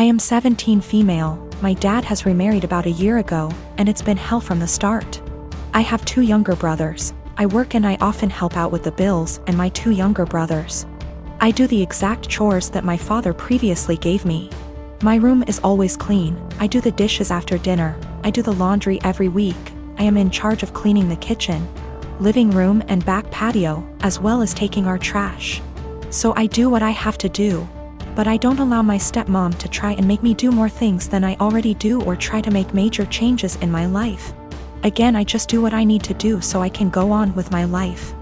am 17 female, my dad has remarried about a year ago, and it's been hell from the start. I have 2 younger brothers. I work and I often help out with the bills and my 2 younger brothers. I do the exact chores that my father previously gave me. My room is always clean, I do the dishes after dinner, I do the laundry every week, I am in charge of cleaning the kitchen, living room and back patio, as well as taking our trash. So I do what I have to do. But I don't allow my stepmom to try and make me do more things than I already do or try to make major changes in my life. Again, I just do what I need to do so I can go on with my life.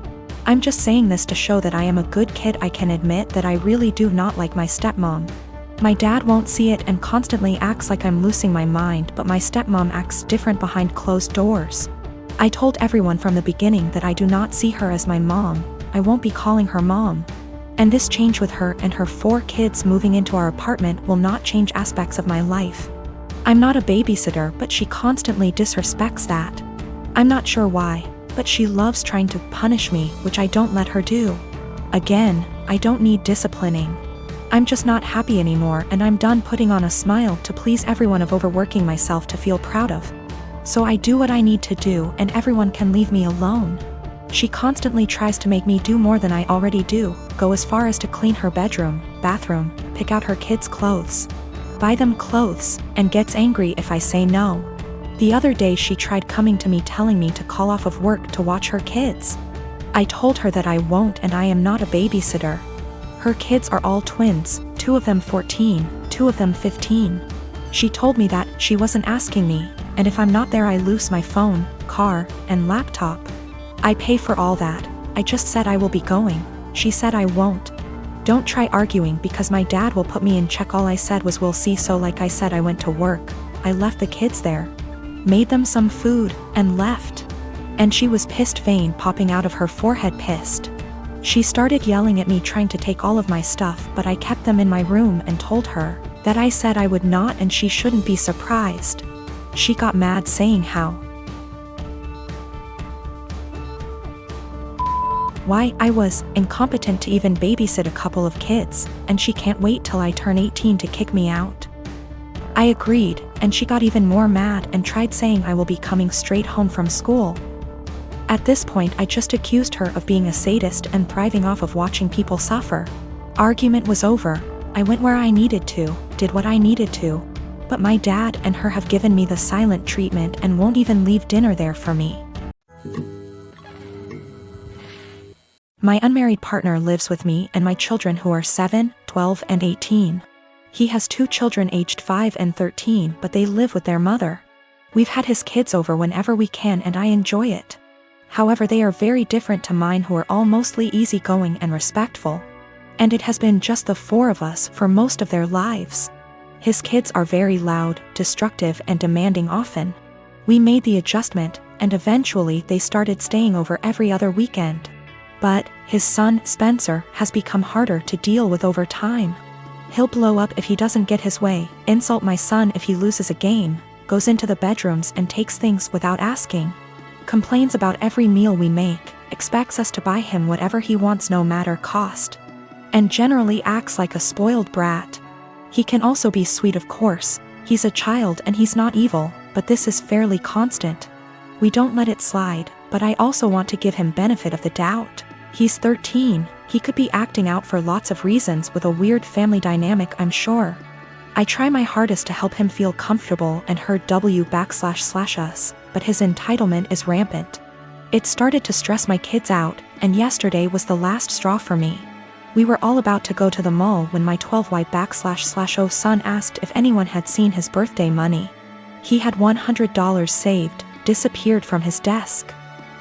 I'm just saying this to show that I am a good kid. I can admit that I really do not like my stepmom. My dad won't see it and constantly acts like I'm losing my mind, but my stepmom acts different behind closed doors. I told everyone from the beginning that I do not see her as my mom. I won't be calling her mom. And this change with her and her 4 kids moving into our apartment will not change aspects of my life. I'm not a babysitter, but she constantly disrespects that. I'm not sure why, but she loves trying to punish me, which I don't let her do. Again, I don't need disciplining. I'm just not happy anymore, and I'm done putting on a smile to please everyone of overworking myself to feel proud of. So I do what I need to do and everyone can leave me alone. She constantly tries to make me do more than I already do, go as far as to clean her bedroom, bathroom, pick out her kids' clothes, buy them clothes, and gets angry if I say no. The other day she tried coming to me telling me to call off of work to watch her kids. I told her that I won't and I am not a babysitter. Her kids are all twins, 2 of them 14, 2 of them 15. She told me that she wasn't asking me, and if I'm not there I lose my phone, car, and laptop. I pay for all that. I just said I will be going. She said I won't. Don't try arguing because my dad will put me in check. All I said was we'll see. So like I said, I went to work. I left the kids there, made them some food, and left. And she was pissed, vein popping out of her forehead, pissed. She started yelling at me, trying to take all of my stuff, but I kept them in my room and told her that I said I would not and she shouldn't be surprised. She got mad, saying why I was incompetent to even babysit a couple of kids, and she can't wait till I turn 18 to kick me out. I agreed, and she got even more mad and tried saying I will be coming straight home from school. At this point I just accused her of being a sadist and thriving off of watching people suffer. Argument was over. I went where I needed to, did what I needed to. But my dad and her have given me the silent treatment and won't even leave dinner there for me. My unmarried partner lives with me and my children who are 7, 12, and 18. He has 2 children aged 5 and 13, but they live with their mother. We've had his kids over whenever we can and I enjoy it. However, they are very different to mine, who are all mostly easygoing and respectful. And it has been just the 4 of us for most of their lives. His kids are very loud, destructive, and demanding often. We made the adjustment, and eventually they started staying over every other weekend. But his son, Spencer, has become harder to deal with over time. He'll blow up if he doesn't get his way, insult my son if he loses a game, goes into the bedrooms and takes things without asking, complains about every meal we make, expects us to buy him whatever he wants no matter cost, and generally acts like a spoiled brat. He can also be sweet, of course. He's a child and he's not evil, but this is fairly constant. We don't let it slide, but I also want to give him benefit of the doubt. He's 13, he could be acting out for lots of reasons with a weird family dynamic, I'm sure. I try my hardest to help him feel comfortable and heard //us, but his entitlement is rampant. It started to stress my kids out, and yesterday was the last straw for me. We were all about to go to the mall when my 12Y//O son asked if anyone had seen his birthday money. He had $100 saved, disappeared from his desk.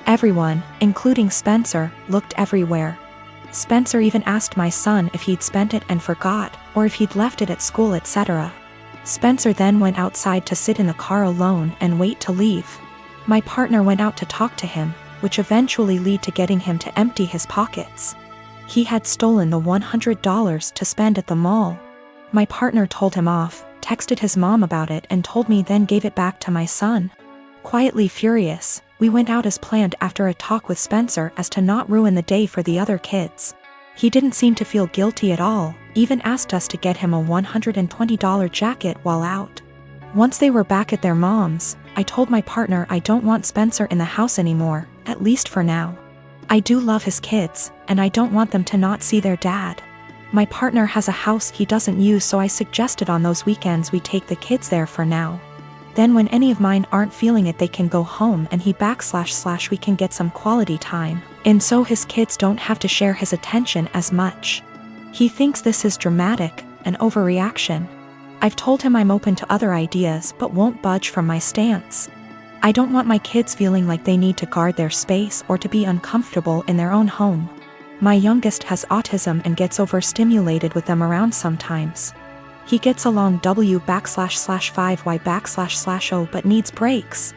Everyone, including Spencer, looked everywhere. Spencer even asked my son if he'd spent it and forgot, or if he'd left it at school, etc. Spencer then went outside to sit in the car alone and wait to leave. My partner went out to talk to him, which eventually led to getting him to empty his pockets. He had stolen the $100 to spend at the mall. My partner told him off, texted his mom about it and told me, then gave it back to my son. Quietly furious, we went out as planned after a talk with Spencer as to not ruin the day for the other kids. He didn't seem to feel guilty at all, even asked us to get him a $120 jacket while out. Once they were back at their mom's, I told my partner I don't want Spencer in the house anymore, at least for now. I do love his kids, and I don't want them to not see their dad. My partner has a house he doesn't use, so I suggested on those weekends we take the kids there for now. Then when any of mine aren't feeling it, they can go home and we can get some quality time, and so his kids don't have to share his attention as much. He thinks this is dramatic, an overreaction. I've told him I'm open to other ideas but won't budge from my stance. I don't want my kids feeling like they need to guard their space or to be uncomfortable in their own home. My youngest has autism and gets overstimulated with them around sometimes. He gets along W/5Y/O but needs breaks.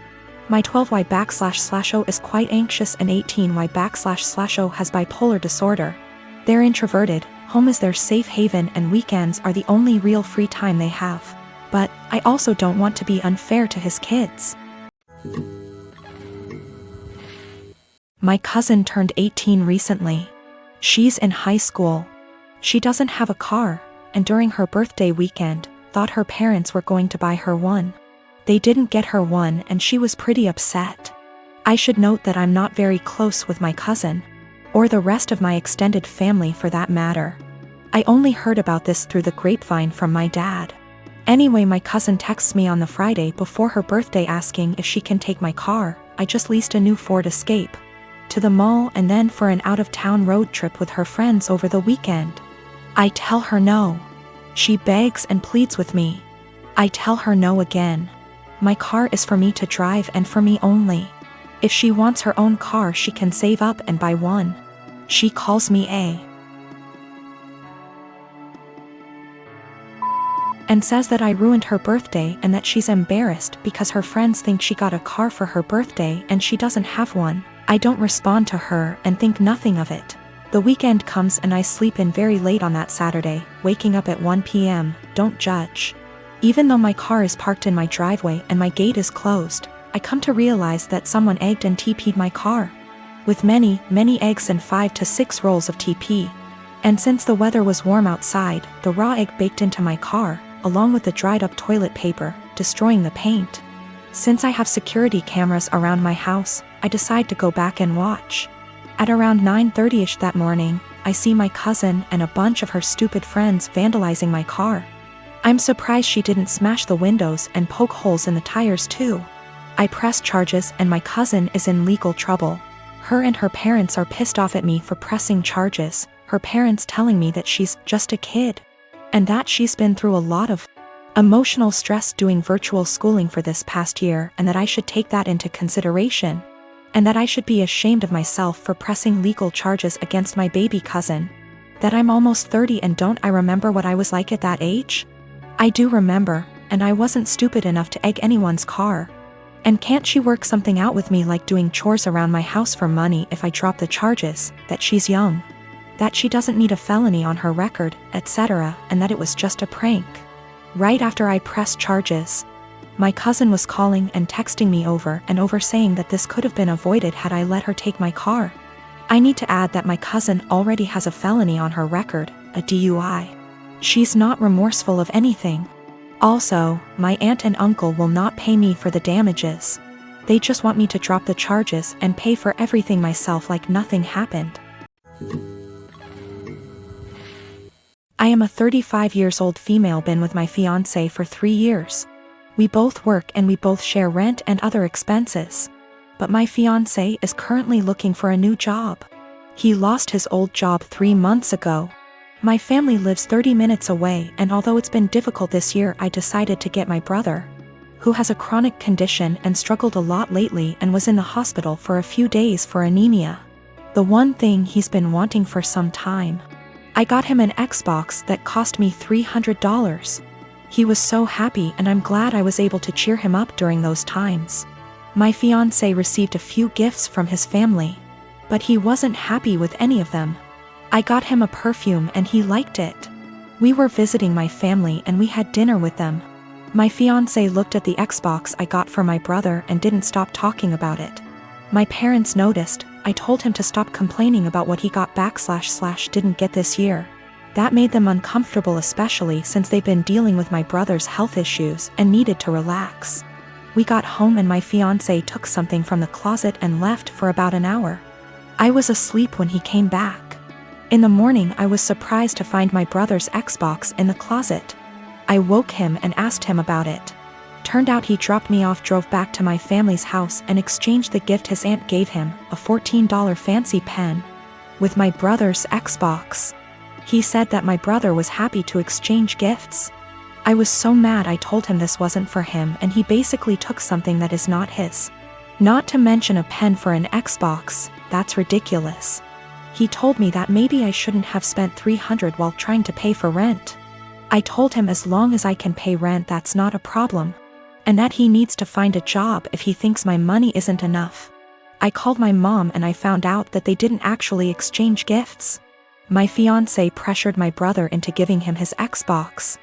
My 12Y/O is quite anxious and 18Y/O has bipolar disorder. They're introverted, home is their safe haven and weekends are the only real free time they have. But I also don't want to be unfair to his kids. My cousin turned 18 recently. She's in high school. She doesn't have a car, and during her birthday weekend, thought her parents were going to buy her one. They didn't get her one and she was pretty upset. I should note that I'm not very close with my cousin, or the rest of my extended family for that matter. I only heard about this through the grapevine from my dad. Anyway, my cousin texts me on the Friday before her birthday asking if she can take my car. I just leased a new Ford Escape, to the mall and then for an out-of-town road trip with her friends over the weekend. I tell her no. She begs and pleads with me. I tell her no again. My car is for me to drive and for me only. If she wants her own car, she can save up and buy one. She calls me and says that I ruined her birthday and that she's embarrassed because her friends think she got a car for her birthday and she doesn't have one. I don't respond to her and think nothing of it. The weekend comes and I sleep in very late on that Saturday, waking up at 1 p.m., don't judge. Even though my car is parked in my driveway and my gate is closed, I come to realize that someone egged and TP'd my car. With many, many eggs and 5 to 6 rolls of TP. And since the weather was warm outside, the raw egg baked into my car, along with the dried up toilet paper, destroying the paint. Since I have security cameras around my house, I decide to go back and watch. At around 9:30ish that morning, I see my cousin and a bunch of her stupid friends vandalizing my car. I'm surprised she didn't smash the windows and poke holes in the tires too. I press charges and my cousin is in legal trouble. Her and her parents are pissed off at me for pressing charges, her parents telling me that she's just a kid, and that she's been through a lot of emotional stress doing virtual schooling for this past year and that I should take that into consideration, and that I should be ashamed of myself for pressing legal charges against my baby cousin. That I'm almost 30 and don't I remember what I was like at that age? I do remember, and I wasn't stupid enough to egg anyone's car. And can't she work something out with me, like doing chores around my house for money if I drop the charges, that she's young, that she doesn't need a felony on her record, etc., and that it was just a prank. Right after I pressed charges, my cousin was calling and texting me over and over saying that this could have been avoided had I let her take my car. I need to add that my cousin already has a felony on her record, a DUI. She's not remorseful of anything. Also, my aunt and uncle will not pay me for the damages. They just want me to drop the charges and pay for everything myself like nothing happened. I am a 35-year-old female, been with my fiancé for 3 years. We both work and we both share rent and other expenses. But my fiancé is currently looking for a new job. He lost his old job 3 months ago. My family lives 30 minutes away, and although it's been difficult this year, I decided to get my brother, who has a chronic condition and struggled a lot lately and was in the hospital for a few days for anemia. The one thing he's been wanting for some time. I got him an Xbox that cost me $300. He was so happy and I'm glad I was able to cheer him up during those times. My fiancé received a few gifts from his family, but he wasn't happy with any of them. I got him a perfume and he liked it. We were visiting my family and we had dinner with them. My fiancé looked at the Xbox I got for my brother and didn't stop talking about it. My parents noticed, I told him to stop complaining about what he got / didn't get this year. That made them uncomfortable, especially since they've been dealing with my brother's health issues and needed to relax. We got home and my fiancé took something from the closet and left for about an hour. I was asleep when he came back. In the morning, I was surprised to find my brother's Xbox in the closet. I woke him and asked him about it. Turned out he dropped me off, drove back to my family's house, and exchanged the gift his aunt gave him, a $14 fancy pen, with my brother's Xbox. He said that my brother was happy to exchange gifts. I was so mad. I told him this wasn't for him, and he basically took something that is not his. Not to mention a pen for an Xbox, that's ridiculous. He told me that maybe I shouldn't have spent $300 while trying to pay for rent. I told him as long as I can pay rent, that's not a problem, and that he needs to find a job if he thinks my money isn't enough. I called my mom and I found out that they didn't actually exchange gifts. My fiancé pressured my brother into giving him his Xbox.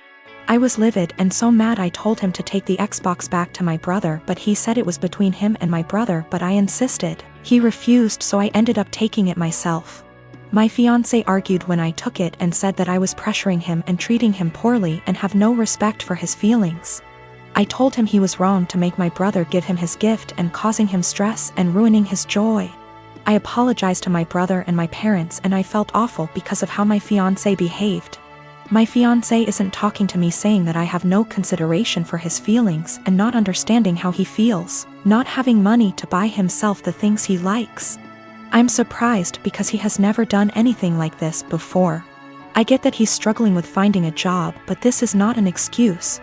I was livid and so mad. I told him to take the Xbox back to my brother, but he said it was between him and my brother, but I insisted. He refused, so I ended up taking it myself. My fiancé argued when I took it and said that I was pressuring him and treating him poorly and have no respect for his feelings. I told him he was wrong to make my brother give him his gift and causing him stress and ruining his joy. I apologized to my brother and my parents, and I felt awful because of how my fiancé behaved. My fiancé isn't talking to me, saying that I have no consideration for his feelings and not understanding how he feels, not having money to buy himself the things he likes. I'm surprised because he has never done anything like this before. I get that he's struggling with finding a job, but this is not an excuse.